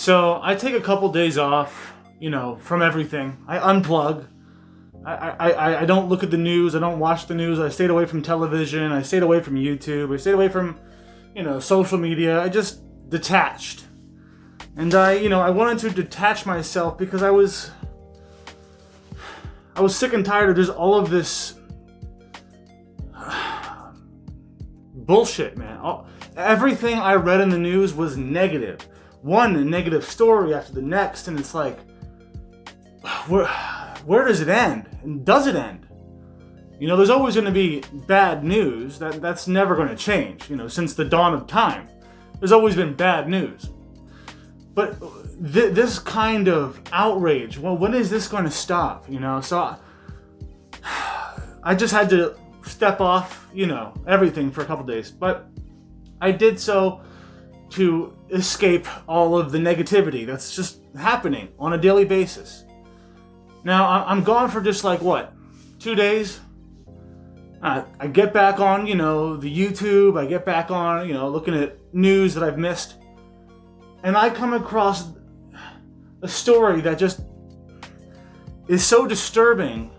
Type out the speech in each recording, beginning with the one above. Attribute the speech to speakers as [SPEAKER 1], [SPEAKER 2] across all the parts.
[SPEAKER 1] So I take a couple days off, from everything. I unplug. I don't look at the news. I don't watch the news. I stayed away from television. I stayed away from YouTube. I stayed away from, social media. I just detached. And I wanted to detach myself because I was sick and tired of just all of this bullshit, man. Everything I read in the news was negative. One negative story after the next, and it's like, where does it end? And does it end? There's always going to be bad news. That's never going to change. Since the dawn of time, there's always been bad news. But this kind of outrage, well, when is this going to stop? So I just had to step off, everything for a couple days. But I did so to escape all of the negativity that's just happening on a daily basis. Now, I'm gone for just 2 days? I get back on, the YouTube. I get back on, looking at news that I've missed. And I come across a story that just is so disturbing.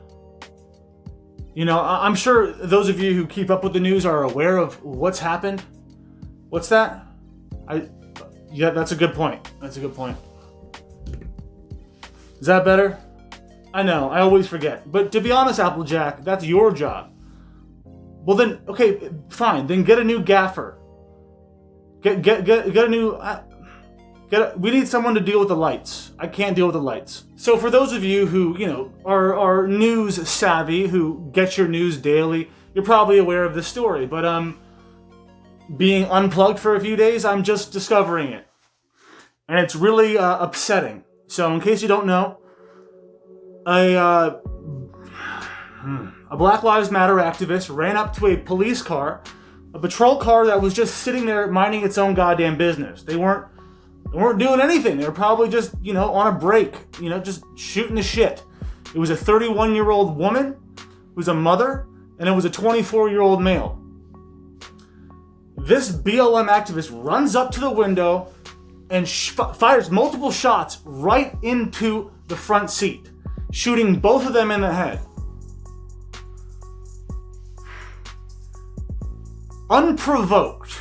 [SPEAKER 1] I'm sure those of you who keep up with the news are aware of what's happened. What's that? Yeah, that's a good point. Is that better? I know, I always forget. But to be honest, Applejack, that's your job. Well then, okay, fine. Then get a new gaffer. Get a new... we need someone to deal with the lights. I can't deal with the lights. So for those of you who, are news savvy, who get your news daily, you're probably aware of this story. But being unplugged for a few days, I'm just discovering it. And it's really upsetting. So in case you don't know, a Black Lives Matter activist ran up to a police car, a patrol car that was just sitting there minding its own goddamn business. They weren't doing anything. They were probably just, on a break, just shooting the shit. It was a 31-year-old woman who's a mother, and it was a 24-year-old male. This BLM activist runs up to the window and fires multiple shots right into the front seat, shooting both of them in the head. Unprovoked.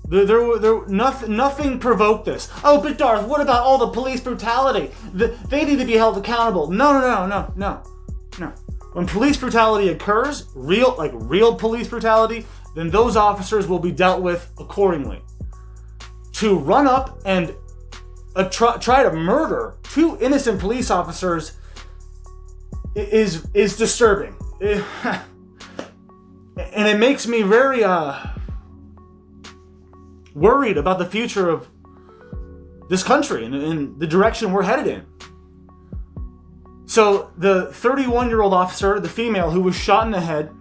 [SPEAKER 1] Nothing provoked this. Oh, but Darth, what about all the police brutality? They need to be held accountable. No. When police brutality occurs, real police brutality, then those officers will be dealt with accordingly. To run up and try to murder two innocent police officers is disturbing. And it makes me very worried about the future of this country and the direction we're headed in. So the 31-year-old officer, the female who was shot in the head,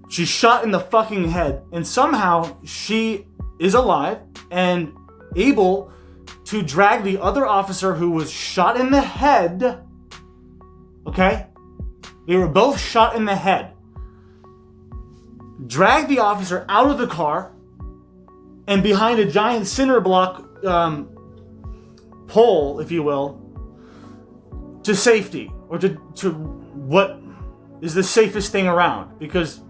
[SPEAKER 1] she's shot in the fucking head, and somehow she is alive and able to drag the other officer who was shot in the head. Okay? They were both shot in the head. Drag the officer out of the car and behind a giant cinder block pole, if you will, to safety, or to what is the safest thing around, because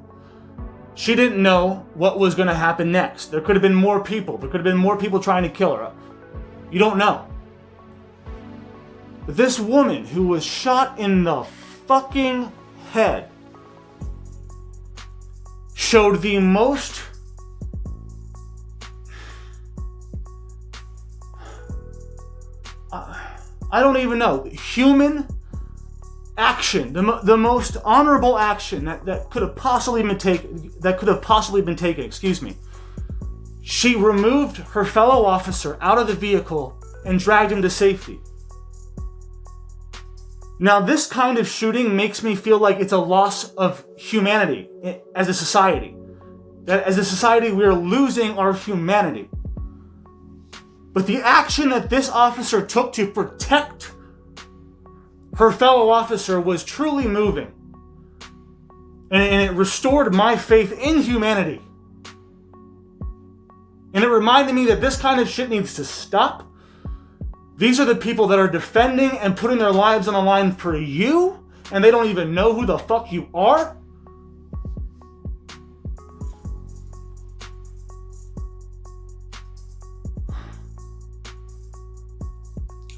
[SPEAKER 1] she didn't know what was going to happen next. There could have been more people. There could have been more people trying to kill her. You don't know. But this woman who was shot in the fucking head showed the most I don't even know, human action, the most honorable action that could have possibly been taken, excuse me. She removed her fellow officer out of the vehicle and dragged him to safety. Now, this kind of shooting makes me feel like it's a loss of humanity as a society. That as a society, we are losing our humanity. But the action that this officer took to protect her fellow officer was truly moving. And it restored my faith in humanity. And it reminded me that this kind of shit needs to stop. These are the people that are defending and putting their lives on the line for you, and they don't even know who the fuck you are?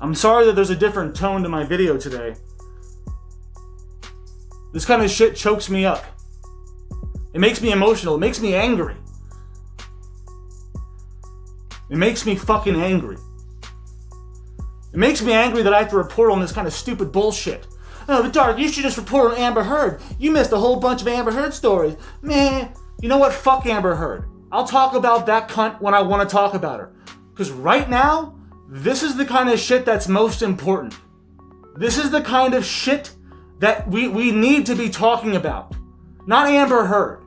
[SPEAKER 1] I'm sorry that there's a different tone to my video today. This kind of shit chokes me up. It makes me emotional. It makes me angry. It makes me fucking angry. It makes me angry that I have to report on this kind of stupid bullshit. Oh, but Darth, you should just report on Amber Heard. You missed a whole bunch of Amber Heard stories. Man, you know what? Fuck Amber Heard. I'll talk about that cunt when I want to talk about her. Because right now, this is the kind of shit that's most important. This is the kind of shit that we need to be talking about. Not Amber Heard.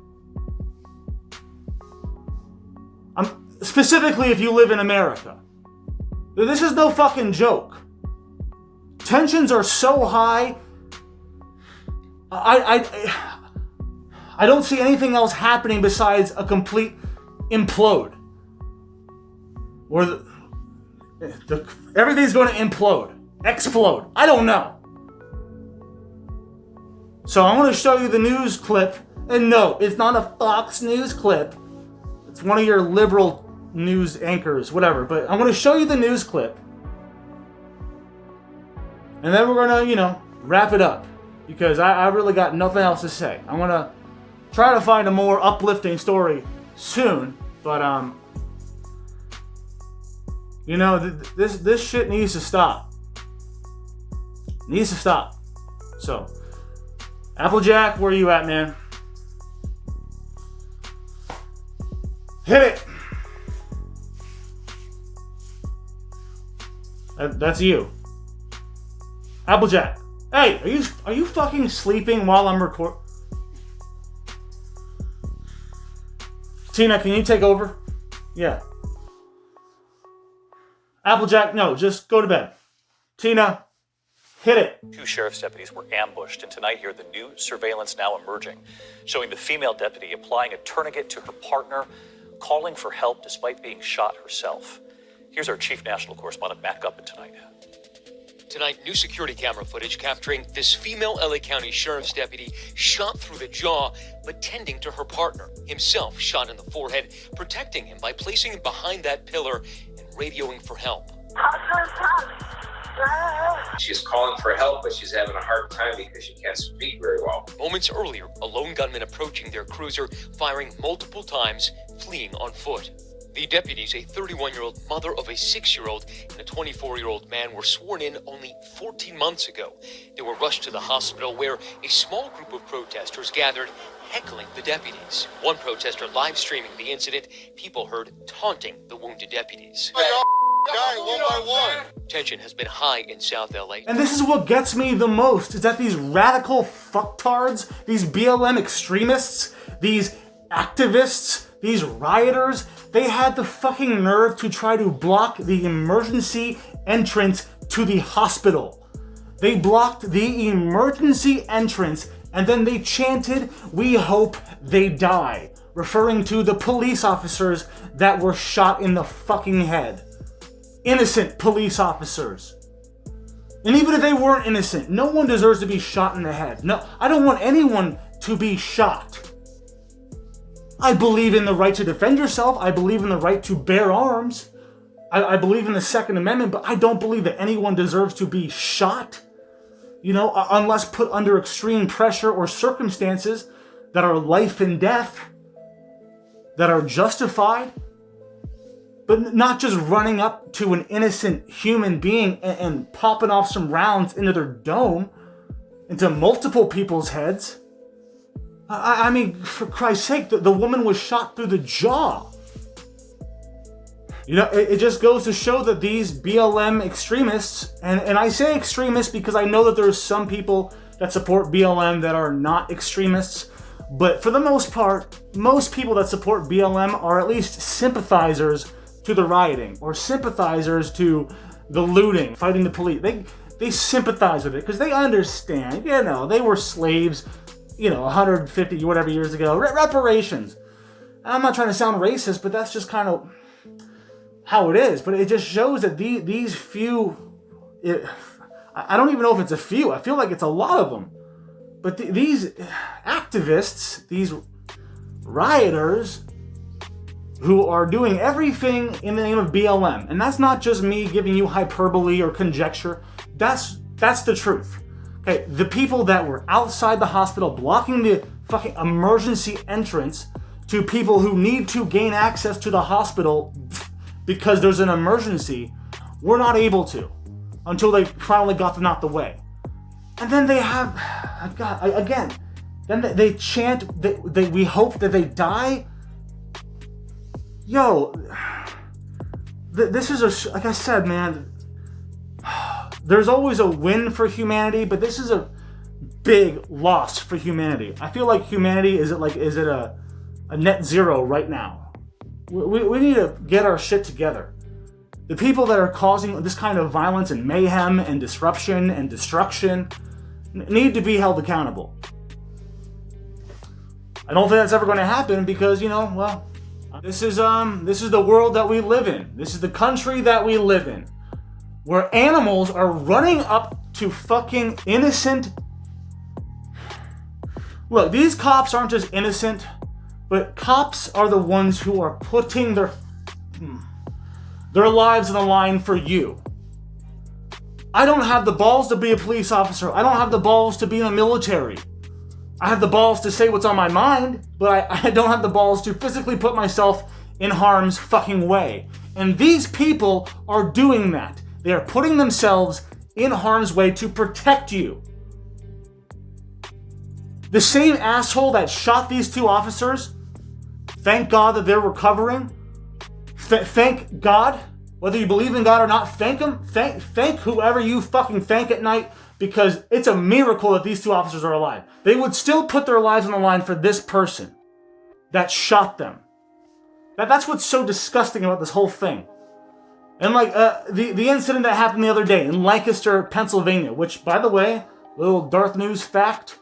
[SPEAKER 1] Specifically if you live in America. This is no fucking joke. Tensions are so high. I don't see anything else happening besides a complete implode. Or everything's going to implode. Explode. I don't know. So I'm going to show you the news clip. And no, it's not a Fox News clip. It's one of your liberal news anchors, whatever. But I'm going to show you the news clip. And then we're going to, wrap it up. Because I really got nothing else to say. I'm going to try to find a more uplifting story soon. But, this shit needs to stop. Needs to stop. So, Applejack, where are you at, man? Hit it! That's you. Applejack. Hey, are you fucking sleeping while I'm recording? Tina, can you take over? Yeah. Applejack, no, just go to bed. Tina, hit it.
[SPEAKER 2] 2 sheriff's deputies were ambushed, and tonight here the new surveillance now emerging, showing the female deputy applying a tourniquet to her partner, calling for help despite being shot herself. Here's our chief national correspondent, Matt Guppin, tonight.
[SPEAKER 3] Tonight, new security camera footage capturing this female LA County Sheriff's deputy shot through the jaw, but tending to her partner, himself shot in the forehead, protecting him by placing him behind that pillar and radioing for help.
[SPEAKER 4] She's calling for help, but she's having a hard time because she can't speak very well.
[SPEAKER 3] Moments earlier, a lone gunman approaching their cruiser, firing multiple times, fleeing on foot. The deputies, a 31-year-old mother of a 6-year-old and a 24-year-old man, were sworn in only 14 months ago. They were rushed to the hospital where a small group of protesters gathered, heckling the deputies. One protester live streaming the incident, people heard taunting the wounded deputies.
[SPEAKER 5] Die one by one.
[SPEAKER 3] Tension has been high in South LA.
[SPEAKER 1] And this is what gets me the most, is that these radical fucktards, these BLM extremists, these activists, these rioters, they had the fucking nerve to try to block the emergency entrance to the hospital. They blocked the emergency entrance and then they chanted, "We hope they die," referring to the police officers that were shot in the fucking head. Innocent police officers. And even if they weren't innocent, no one deserves to be shot in the head. No, I don't want anyone to be shot. I believe in the right to defend yourself. I believe in the right to bear arms. I believe in the Second Amendment, but I don't believe that anyone deserves to be shot, unless put under extreme pressure or circumstances that are life and death, that are justified. But not just running up to an innocent human being and popping off some rounds into their dome, into multiple people's heads. I mean, for Christ's sake, the woman was shot through the jaw. It just goes to show that these BLM extremists, and I say extremists because I know that there's some people that support BLM that are not extremists, but for the most part, most people that support BLM are at least sympathizers to the rioting, or sympathizers to the looting, fighting the police. They sympathize with it because they understand, they were slaves, 150 whatever years ago. Reparations. I'm not trying to sound racist, but that's just kind of how it is. But it just shows that these few I don't even know if it's a few. I feel like it's a lot of them. But these activists, these rioters, who are doing everything in the name of BLM, and that's not just me giving you hyperbole or conjecture. That's the truth. Okay, the people that were outside the hospital blocking the fucking emergency entrance to people who need to gain access to the hospital because there's an emergency, were not able to until they finally got them out the way. And then they have, God, again, then they chant, we hope that they die. Yo, this is like I said, man, there's always a win for humanity, but this is a big loss for humanity. I feel like humanity is it a net zero right now? We need to get our shit together. The people that are causing this kind of violence and mayhem and disruption and destruction need to be held accountable. I don't think that's ever going to happen because, well, this is the world that we live in. This is the country that we live in, where animals are running up to fucking innocent. Look, these cops aren't just innocent, but cops are the ones who are putting their lives on the line for you. I don't have the balls to be a police officer. I don't have the balls to be in the military. I have the balls to say what's on my mind, but I don't have the balls to physically put myself in harm's fucking way. And these people are doing that. They are putting themselves in harm's way to protect you. The same asshole that shot these two officers, thank God that they're recovering. Thank God, whether you believe in God or not, thank him. Thank whoever you fucking thank at night, because it's a miracle that these two officers are alive. They would still put their lives on the line for this person that shot them. That's what's so disgusting about this whole thing. And like the incident that happened the other day in Lancaster, Pennsylvania, which, by the way, little DarthNews fact,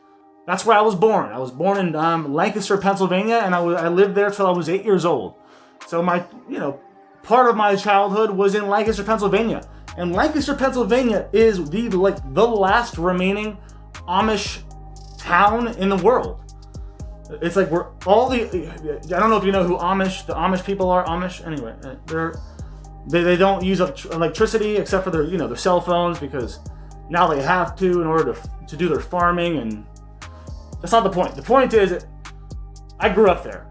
[SPEAKER 1] that's where I was born. I was born in Lancaster, Pennsylvania, and I lived there till I was 8 years old. So my, part of my childhood was in Lancaster, Pennsylvania. And Lancaster, Pennsylvania is the last remaining Amish town in the world. It's like we're all I don't know if you know who the Amish people are. Anyway, they don't use electricity except for their cell phones, because now they have to in order to do their farming, and that's not the point. The point is, I grew up there,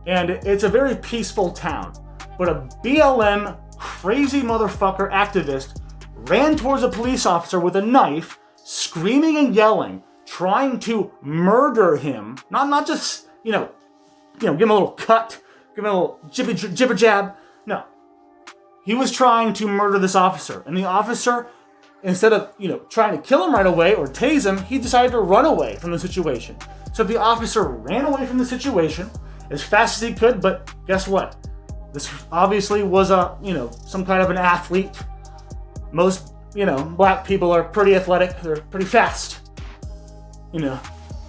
[SPEAKER 1] and it's a very peaceful town. But a BLM crazy motherfucker activist ran towards a police officer with a knife, screaming and yelling, trying to murder him. Not just, give him a little cut, give him a little jibber jab. No. He was trying to murder this officer. And the officer, instead of, trying to kill him right away or tase him, he decided to run away from the situation. So the officer ran away from the situation as fast as he could, but guess what? This obviously was some kind of an athlete. Most, black people are pretty athletic. They're pretty fast,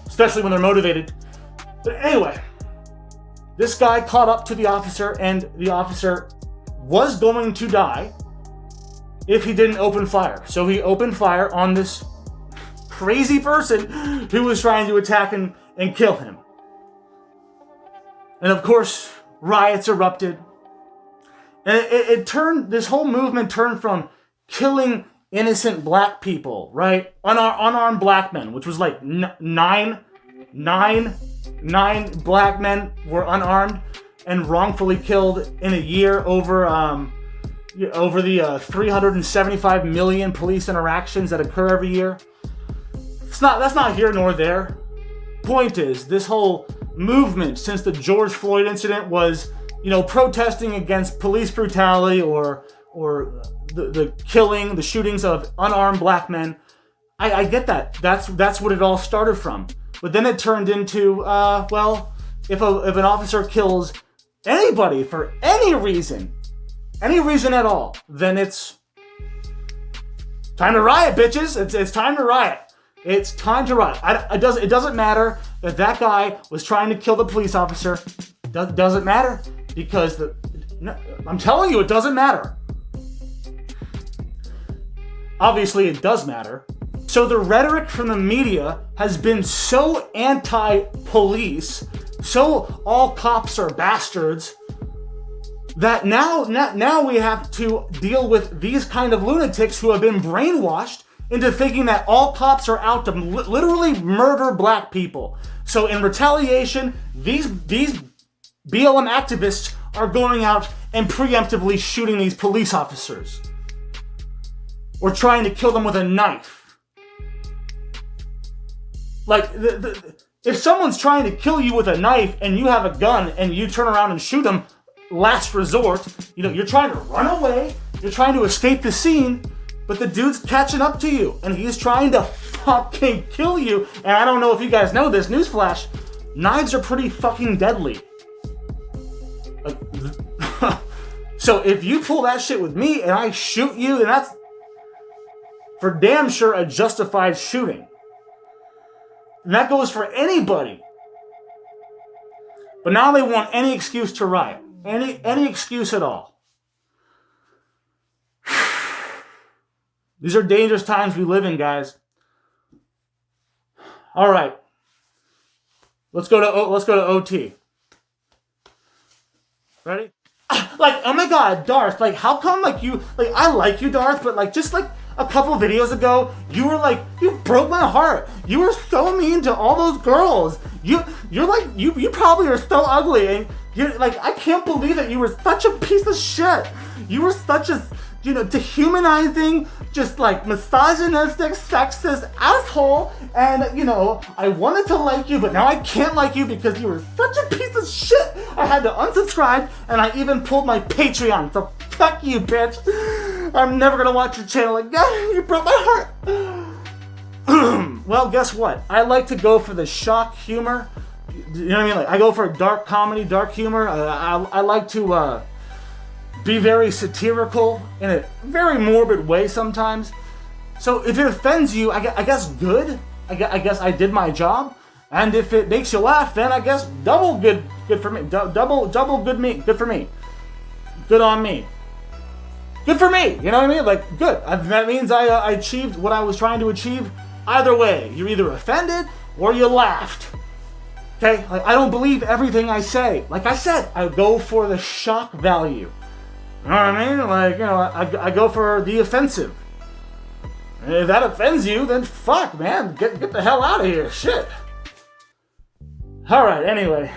[SPEAKER 1] especially when they're motivated. But anyway, this guy caught up to the officer, and the officer was going to die if he didn't open fire. So he opened fire on this crazy person who was trying to attack and kill him. And of course, riots erupted. And this whole movement turned from killing innocent black people, right? Unarmed black men, which was like nine black men were unarmed and wrongfully killed in a year over the 375 million police interactions that occur every year. That's not here nor there. Point is, this whole movement since the George Floyd incident was, protesting against police brutality or the shootings of unarmed black men. I get that. That's what it all started from. But then it turned into, if an officer kills anybody for any reason at all, then it's time to riot, bitches. It's time to riot. It's time to riot. It doesn't matter that guy was trying to kill the police officer. Doesn't matter, because I'm telling you, it doesn't matter. obviously it does matter. So the rhetoric from the media has been so anti-police, so all cops are bastards, that now we have to deal with these kind of lunatics who have been brainwashed into thinking that all cops are out to literally murder black people. So in retaliation, these BLM activists are going out and preemptively shooting these police officers. Or trying to kill them with a knife. Like, if someone's trying to kill you with a knife and you have a gun and you turn around and shoot them, last resort, you're trying to run away, you're trying to escape the scene, but the dude's catching up to you and he's trying to fucking kill you. And I don't know if you guys know this, newsflash, knives are pretty fucking deadly. So if you pull that shit with me and I shoot you, then that's for damn sure a justified shooting. And that goes for anybody. But now they want any excuse to riot. Any excuse at all. These are dangerous times we live in, guys. All right. Let's go to OT. Ready? Like, oh my god, Darth, like, how come, like, you, like, I like you, Darth, but, like, just, like, a couple videos ago, you were, like, you broke my heart. You were so mean to all those girls. You're, like, you probably are so ugly, and you're, like, I can't believe that you were such a piece of shit. You were such a, dehumanizing, just, like, misogynistic, sexist asshole, and, I wanted to like you, but now I can't like you because you were such a piece of shit. I had to unsubscribe, and I even pulled my Patreon, so fuck you, bitch. I'm never gonna watch your channel again. You broke my heart. Well, guess what? I like to go for the shock humor. You know what I mean? Like, I go for dark comedy, dark humor. I like to be very satirical in a very morbid way sometimes. So if it offends you, I guess good. I guess I did my job. And if it makes you laugh, then I guess double good for me. Double good for me. Good on me. Good for me, you know what I mean? Like, good. That means I achieved what I was trying to achieve. Either way, you're either offended or you laughed. Okay? Like, I don't believe everything I say. Like I said, I go for the shock value. You know what I mean? Like, I go for the offensive. And if that offends you, then fuck, man. Get the hell out of here. Shit. Alright, anyway.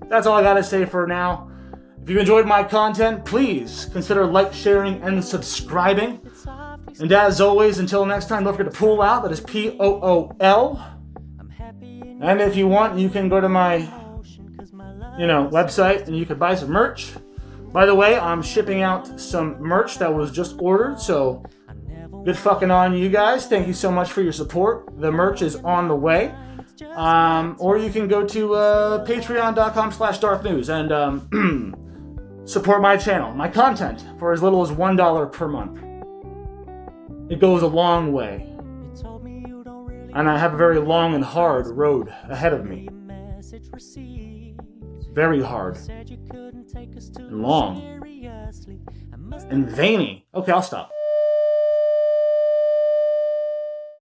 [SPEAKER 1] That's all I gotta say for now. If you enjoyed my content, please consider like, sharing, and subscribing. And as always, until next time, don't forget to pull out. That is POOL. And if you want, you can go to my, website and you can buy some merch. By the way, I'm shipping out some merch that was just ordered, so good fucking on you guys. Thank you so much for your support. The merch is on the way. Or you can go to patreon.com/DarthNews and support my channel, my content, for as little as $1 per month. It goes a long way. And I have a very long and hard road ahead of me. Very hard. And long. And veiny. Okay, I'll stop.